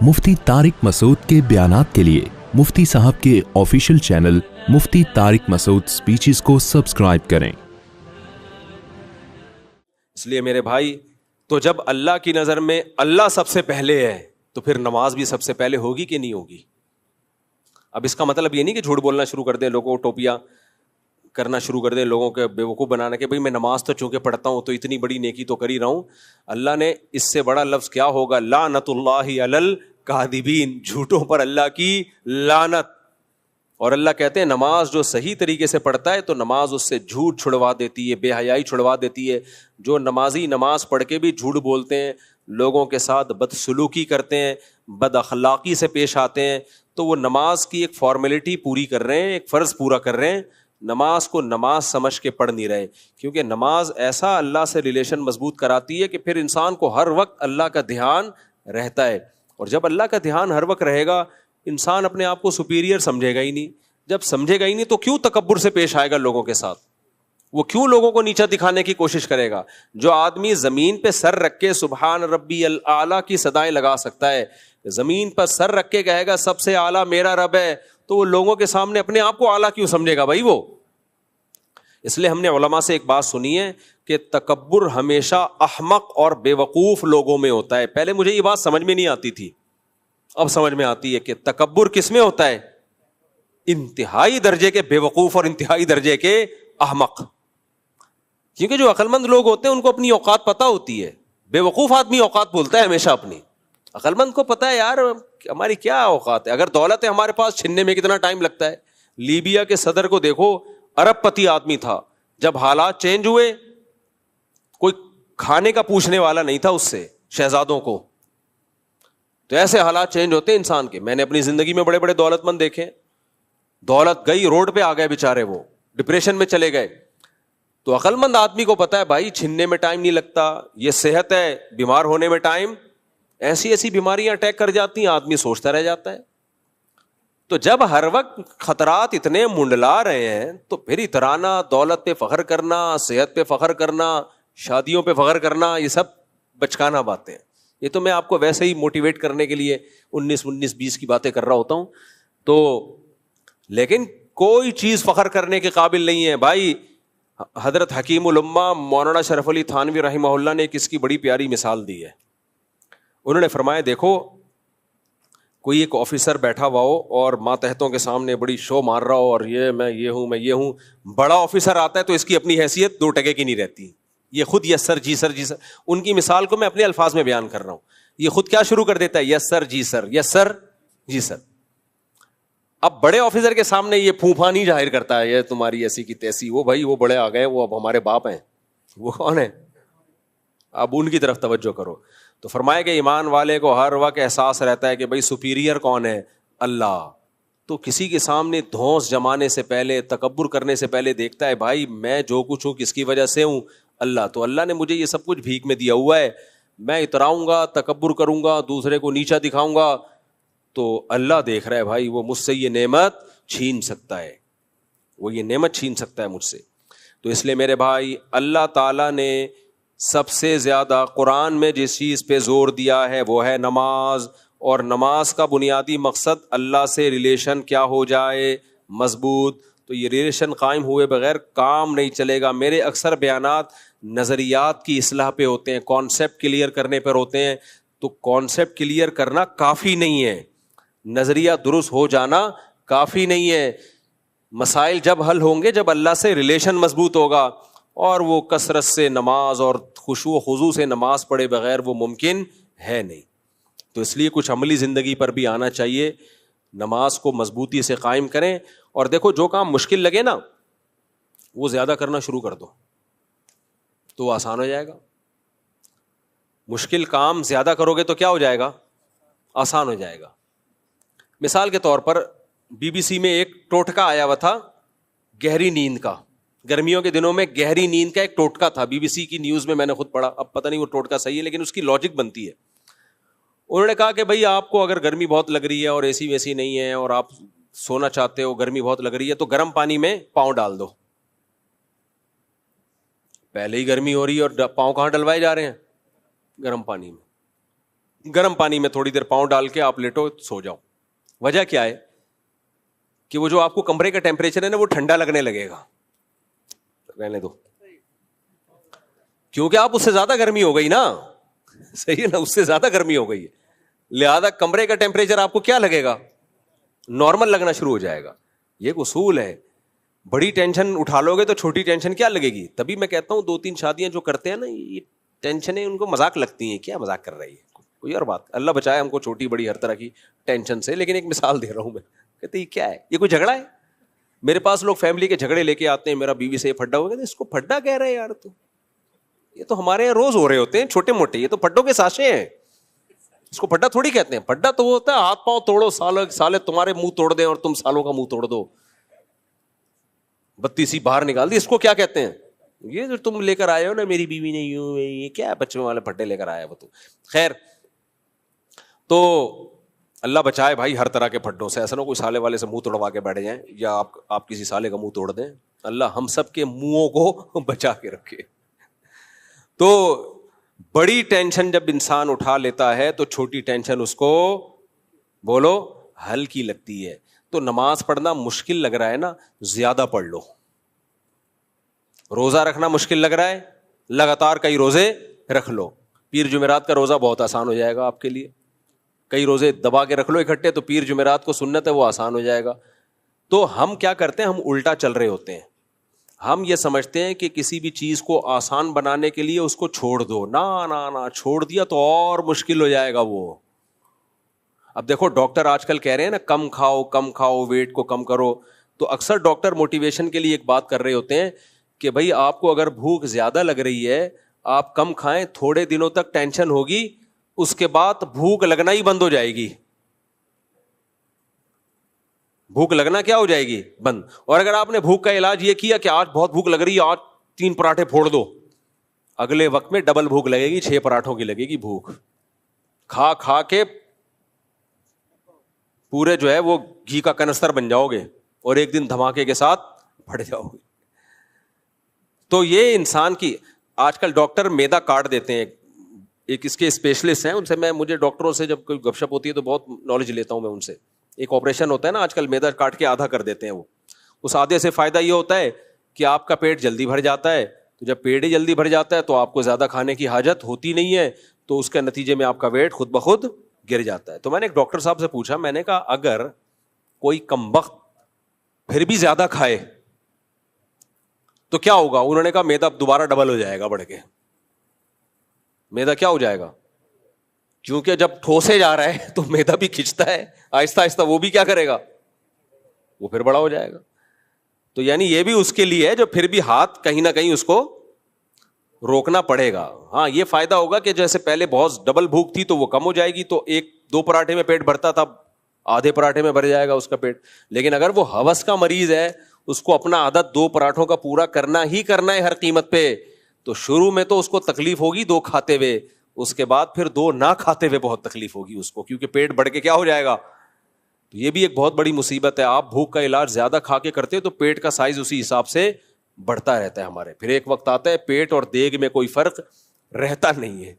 मुफ्ती तारिक मसूद के बयानात के लिए मुफ्ती साहब के ऑफिशियल चैनल मुफ्ती तारिक मसूद स्पीचेस को सब्सक्राइब करें। इसलिए मेरे भाई, तो जब अल्लाह की नज़र में अल्लाह सबसे पहले है तो फिर नमाज भी सबसे पहले होगी कि नहीं होगी? अब इसका मतलब ये नहीं कि झूठ बोलना शुरू कर दें, लोगों को टोपियाँ करना शुरू कर दें, लोगों के बेवकूफ़ बनाने के, भाई मैं नमाज तो चूँकि पढ़ता हूँ तो इतनी बड़ी नेकी तो कर ही रहा हूँ। अल्लाह ने इससे बड़ा लफ्ज़ क्या होगा? लानतुल्लाहि अलल कादिबीन, झूठों पर अल्लाह की लानत। और अल्लाह कहते हैं नमाज जो सही तरीके से पढ़ता है तो नमाज उससे झूठ छुड़वा देती है, बेहयाई छुड़वा देती है। जो नमाजी नमाज पढ़ के भी झूठ बोलते हैं, लोगों के साथ बदसलूकी करते हैं, बद अखलाक़ी से पेश आते हैं, तो वो नमाज की एक फॉर्मेलिटी पूरी कर रहे हैं, एक फ़र्ज़ पूरा कर रहे हैं, नमाज को नमाज समझ के पढ़ नहीं रहे। क्योंकि नमाज ऐसा अल्लाह से रिलेशन मजबूत कराती है कि फिर इंसान को हर वक्त अल्लाह का ध्यान रहता है। और जब अल्लाह का ध्यान हर वक्त रहेगा, इंसान अपने आप को सुपीरियर समझेगा ही नहीं। जब समझेगा ही नहीं तो क्यों तकब्बुर से पेश आएगा लोगों के साथ? वो क्यों लोगों को नीचा दिखाने की कोशिश करेगा? जो आदमी जमीन पे सर रख के सुबहान रब्बी अल आला की सदाएं लगा सकता है, जमीन पर सर रख के कहेगा सबसे आला मेरा रब है, तो वो लोगों के सामने अपने आप को आला क्यों समझेगा भाई वो? इसलिए हमने उलमा से एक बात सुनी है कि तकब्बुर हमेशा अहमक और बेवकूफ लोगों में होता है। पहले मुझे ये बात समझ में नहीं आती थी, अब समझ में आती है कि तकब्बुर किस में होता है? इंतहाई दर्जे के बेवकूफ और इंतहाई दर्जे के अहमक। क्योंकि जो अक्लमंद लोग होते हैं उनको अपनी औकात पता होती है। बेवकूफ आदमी औकात बोलता है हमेशा अपनी, अक्लमंद को पता है यार हमारी क्या औकात है। अगर दौलत है हमारे पास, छीनने में कितना टाइम लगता है। लीबिया के सदर को देखो, अरबपति आदमी था, जब हालात चेंज हुए कोई खाने का पूछने वाला नहीं था उससे, शहजादों को। तो ऐसे हालात चेंज होते हैं इंसान के। मैंने अपनी जिंदगी में बड़े बड़े दौलतमंद देखे, दौलत गई, रोड पे आ गए बेचारे, वो डिप्रेशन में चले गए। तो अक्लमंद आदमी को पता है भाई छीनने में टाइम नहीं लगता, ये सेहत है, बीमार होने में टाइम, ऐसी ऐसी बीमारियां अटैक कर जाती हैं, आदमी सोचता रह जाता है। तो जब हर वक्त खतरात इतने मुंडला रहे हैं तो फिर इतराना, दौलत पे फख्र करना, सेहत पे फख्र करना, शादियों पे फख्र करना, ये सब बचकाना बातें हैं। ये तो मैं आपको वैसे ही मोटिवेट करने के लिए 19-20 की बातें कर रहा होता हूँ। तो लेकिन कोई चीज़ फख्र करने के काबिल नहीं है भाई। हजरत हकीमुल उम्मा मौलाना शरफ अली थानवी रहमहुल्लाह ने किसकी बड़ी प्यारी मिसाल दी है। उन्होंने फरमाया देखो, कोई एक ऑफिसर बैठा हुआ हो और मातहतों के सामने बड़ी शो मार रहा हो और ये मैं ये हूँ। बड़ा ऑफिसर आता है तो इसकी अपनी हैसियत 2 टके की नहीं रहती। ये खुद यस सर जी सर जी सर, उनकी मिसाल को मैं अपने अल्फाज में बयान कर रहा हूँ। ये खुद क्या शुरू कर देता है? यस सर जी सर, यस सर जी सर। अब बड़े ऑफिसर के सामने ये फूफा नहीं जाहिर करता है, ये तुम्हारी ऐसी की तैसी, वो भाई वो बड़े आ गए, वो अब हमारे बाप हैं। वो कौन है? अब उनकी तरफ तवज्जो करो। तो फरमाया कि ईमान वाले को हर वक्त एहसास रहता है कि भाई सुपीरियर कौन है? अल्लाह। तो किसी के सामने धौंस जमाने से पहले, तकब्बुर करने से पहले देखता है भाई मैं जो कुछ हूँ किसकी वजह से हूँ? अल्लाह। तो अल्लाह ने मुझे ये सब कुछ भीख में दिया हुआ है, मैं इतराऊंगा, तकब्बुर करूंगा, दूसरे को नीचा दिखाऊंगा, तो अल्लाह देख रहा है भाई वो मुझसे ये नेमत छीन सकता है, वो ये नेमत छीन सकता है मुझसे। तो इसलिए मेरे भाई, अल्लाह ताला ने सबसे ज़्यादा कुरान में जिस चीज़ पे ज़ोर दिया है वो है नमाज। और नमाज का बुनियादी मकसद अल्लाह से रिलेशन क्या हो जाए? मजबूत। तो ये रिलेशन कायम हुए बगैर काम नहीं चलेगा। मेरे अक्सर बयानात नज़रियात की इस्लाह पे होते हैं, कॉन्सेप्ट क्लियर करने पर होते हैं। तो कॉन्सेप्ट क्लियर करना काफ़ी नहीं है, नज़रिया दुरुस्त हो जाना काफ़ी नहीं है। मसाइल जब हल होंगे जब अल्लाह से रिलेशन मजबूत होगा, और वो कसरत से नमाज और खुशू खुजू से नमाज पढ़े बगैर वो मुमकिन है नहीं। तो इसलिए कुछ अमली ज़िंदगी पर भी आना चाहिए, नमाज को मजबूती से कायम करें। और देखो, जो काम मुश्किल लगे ना वो ज़्यादा करना शुरू कर दो तो आसान हो जाएगा। मुश्किल काम ज़्यादा करोगे तो क्या हो जाएगा? आसान हो जाएगा। मिसाल के तौर पर BBC में एक टोटका आया हुआ था गहरी नींद का। गर्मियों के दिनों में गहरी नींद का एक टोटका था, BBC की न्यूज़ में मैंने खुद पढ़ा। अब पता नहीं वो टोटका सही है, लेकिन उसकी लॉजिक बनती है। उन्होंने कहा कि भाई आपको अगर गर्मी बहुत लग रही है और AC वैसी नहीं है और आप सोना चाहते हो, गर्मी बहुत लग रही है, तो गर्म पानी में पाँव डाल दो। पहले ही गर्मी हो रही है और पाँव कहाँ डलवाए जा रहे हैं? गर्म पानी में। गर्म पानी में थोड़ी देर पाँव डाल के आप लेटो, सो जाओ। वजह क्या है कि वो जो आपको कमरे का टेम्परेचर है ना वो ठंडा लगने लगेगा, रहने दो, क्योंकि आप उससे ज्यादा गर्मी हो गई ना, सही है ना, उससे ज्यादा गर्मी हो गई है, लिहाजा कमरे का टेम्परेचर आपको क्या लगेगा, नॉर्मल लगना शुरू हो जाएगा। ये एक उसूल है। बड़ी टेंशन उठा लोगे तो छोटी टेंशन क्या लगेगी। तभी मैं कहता हूं 2-3 शादियां जो करते हैं ना, ये टेंशनें उनको मजाक लगती हैं, क्या मजाक कर रही है, कोई और बात। अल्लाह बचाए हमको छोटी बड़ी हर तरह की टेंशन से, लेकिन एक मिसाल दे रहा हूं मैं। कहते ये क्या है, ये कोई झगड़ा है। मेरे पास लोग फैमिली के झगड़े लेके आते हैं, मेरा बीवी से ये फड्डा हो गया, इसको फड्डा कह रहे हैं यार, तो ये तो हमारे यहाँ रोज हो रहे होते हैं छोटे मोटे, ये तो फड्डों के साशे हैं, इसको फड्डा थोड़ी कहते हैं। फड्डा तो वो होता है हाथ पांव तोड़ो, साले तुम्हारे मुंह तोड़ दें और तुम सालों का मुंह तोड़ दो, बत्ती सी बाहर निकाल दी, इसको क्या कहते हैं। ये जो तुम लेकर आए हो ना, मेरी बीवी ने यूं, ये क्या है, बच्चों वाले फड्डे लेकर आया वो तो। खैर, तो अल्लाह बचाए भाई हर तरह के फड्डों से। ऐसा ना कोई साले वाले से मुंह तोड़वा के बैठ जाए, या आप किसी साले का मुंह तोड़ दें। अल्लाह हम सब के मुंहों को बचा के रखे। तो बड़ी टेंशन जब इंसान उठा लेता है तो छोटी टेंशन उसको बोलो हल्की लगती है। तो नमाज पढ़ना मुश्किल लग रहा है ना, ज्यादा पढ़ लो। रोजा रखना मुश्किल लग रहा है, लगातार कई रोजे रख लो। पीर जुमेरात का रोजा बहुत आसान हो जाएगा आपके लिए, कई रोजे दबा के रख लो इकट्ठे, तो पीर जुमेरात को सुन्नत है वो आसान हो जाएगा। तो हम क्या करते हैं, हम उल्टा चल रहे होते हैं। हम ये समझते हैं कि किसी भी चीज को आसान बनाने के लिए उसको छोड़ दो, ना ना ना, छोड़ दिया तो और मुश्किल हो जाएगा वो। अब देखो डॉक्टर आजकल कह रहे हैं ना, कम खाओ, वेट को कम करो। तो अक्सर डॉक्टर मोटिवेशन के लिए एक बात कर रहे होते हैं कि भाई आपको अगर भूख ज्यादा लग रही है, आप कम खाएं, थोड़े दिनों तक टेंशन होगी, उसके बाद भूख लगना ही बंद हो जाएगी। भूख लगना क्या हो जाएगी, बंद। और अगर आपने भूख का इलाज ये किया कि आज बहुत भूख लग रही है, आज 3 पराठे फोड़ दो, अगले वक्त में डबल भूख लगेगी, 6 पराठों की लगेगी भूख। खा खा के पूरे जो है वो घी का कनस्तर बन जाओगे और एक दिन धमाके के साथ फट जाओगे। तो ये इंसान की, आजकल डॉक्टर मैदा काट देते हैं, एक इसके स्पेशलिस्ट हैं, उनसे मुझे डॉक्टरों से जब कोई गपशप होती है तो बहुत नॉलेज लेता हूं मैं उनसे। एक ऑपरेशन होता है ना आजकल, मैदा काट के आधा कर देते हैं वो। उस आधे से फायदा ये होता है कि आपका पेट जल्दी भर जाता है। तो जब पेट ही जल्दी भर जाता है तो आपको ज्यादा खाने की हाजत होती नहीं है, तो उसके नतीजे में आपका वेट खुद ब खुद गिर जाता है। तो मैंने एक डॉक्टर साहब से पूछा, मैंने कहा अगर कोई कमबख्त फिर भी ज्यादा खाए तो क्या होगा। उन्होंने कहा मैदा दोबारा डबल हो जाएगा बढ़ के। मैदा क्या हो जाएगा, क्योंकि जब ठोसे जा रहा है तो मैदा भी खिंचता है आहिस्ता आहिस्ता, वो भी क्या करेगा, वो फिर बड़ा हो जाएगा। तो यानी ये भी उसके लिए है जो फिर भी हाथ कहीं ना कहीं उसको रोकना पड़ेगा। हाँ, ये फायदा होगा कि जैसे पहले बहुत डबल भूख थी तो वो कम हो जाएगी, तो 1-2 पराठे में पेट भरता था, आधे पराठे में भर जाएगा उसका पेट। लेकिन अगर वो हवस का मरीज है, उसको अपना आदत 2 पराठों का पूरा करना ही करना है हर कीमत पे, तो शुरू में तो उसको तकलीफ होगी 2 खाते हुए, उसके बाद फिर 2 ना खाते हुए बहुत तकलीफ होगी उसको, क्योंकि पेट बढ़ के क्या हो जाएगा। तो ये भी एक बहुत बड़ी मुसीबत है। आप भूख का इलाज ज्यादा खा के करते हो तो पेट का साइज उसी हिसाब से बढ़ता रहता है हमारे। फिर एक वक्त आता है पेट और देग में कोई फर्क रहता नहीं है,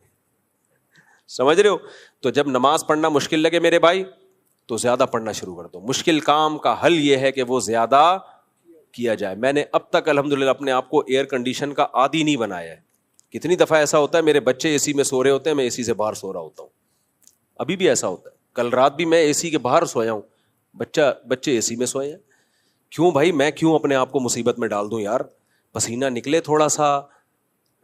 समझ रहे हो। तो जब नमाज पढ़ना मुश्किल लगे मेरे भाई, तो ज्यादा पढ़ना शुरू कर दो। मुश्किल काम का हल यह है कि वो ज्यादा किया जाए। मैंने अब तक अल्हम्दुलिल्लाह अपने आप को एयर कंडीशन का आदी नहीं बनाया है। कितनी दफा ऐसा होता है मेरे बच्चे एसी में सो रहे होते हैं, मैं एसी से बाहर सो रहा होता हूँ। अभी भी ऐसा होता है, कल रात भी मैं एसी के बाहर सोया हूँ, बच्चे एसी में सोए हैं। क्यों भाई, मैं क्यों अपने आप को मुसीबत में डाल दूं यार। पसीना निकले थोड़ा सा,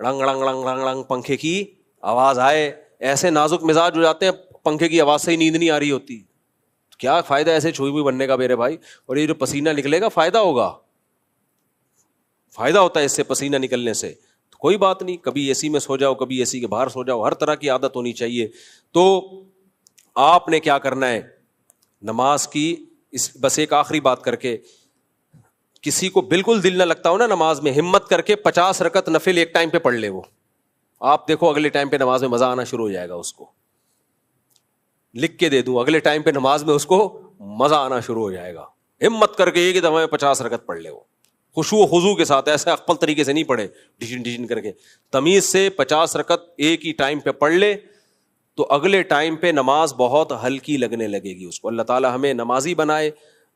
रंग रंग रंग रंग रंग पंखे की आवाज आए, ऐसे नाजुक मिजाज हो जाते हैं, पंखे की आवाज से ही नींद नहीं आ रही होती। तो क्या फायदा ऐसे छुई हुई बनने का मेरे भाई। और ये जो पसीना निकलेगा फायदा होगा, फायदा होता है इससे पसीना निकलने से। तो कोई बात नहीं, कभी एसी में सो जाओ, कभी एसी के बाहर सो जाओ, हर तरह की आदत होनी चाहिए। तो आपने क्या करना है नमाज की, बस एक आखिरी बात करके, किसी को बिल्कुल दिल ना लगता हो ना नमाज में, हिम्मत करके 50 रकत नफिल एक टाइम पे पढ़ ले। वो आप देखो अगले टाइम पे नमाज में मजा आना शुरू हो जाएगा। उसको लिख के दे दूं, अगले टाइम पे नमाज में उसको मजा आना शुरू हो जाएगा। हिम्मत करके एक ही दफा में 50 रकत पढ़ ले, वो खुशू खुजू के साथ, ऐसे अकबल तरीके से नहीं पढ़े डिजिन डिजिन करके, तमीज से 50 रकत एक ही टाइम पे पढ़ ले, تو اگلے ٹائم پہ نماز بہت ہلکی لگنے لگے گی اس کو. اللہ تعالیٰ ہمیں نمازی بنائے,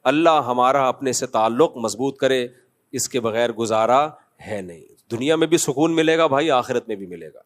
اللہ ہمارا اپنے سے تعلق مضبوط کرے, اس کے بغیر گزارا ہے نہیں. دنیا میں بھی سکون ملے گا بھائی, آخرت میں بھی ملے گا.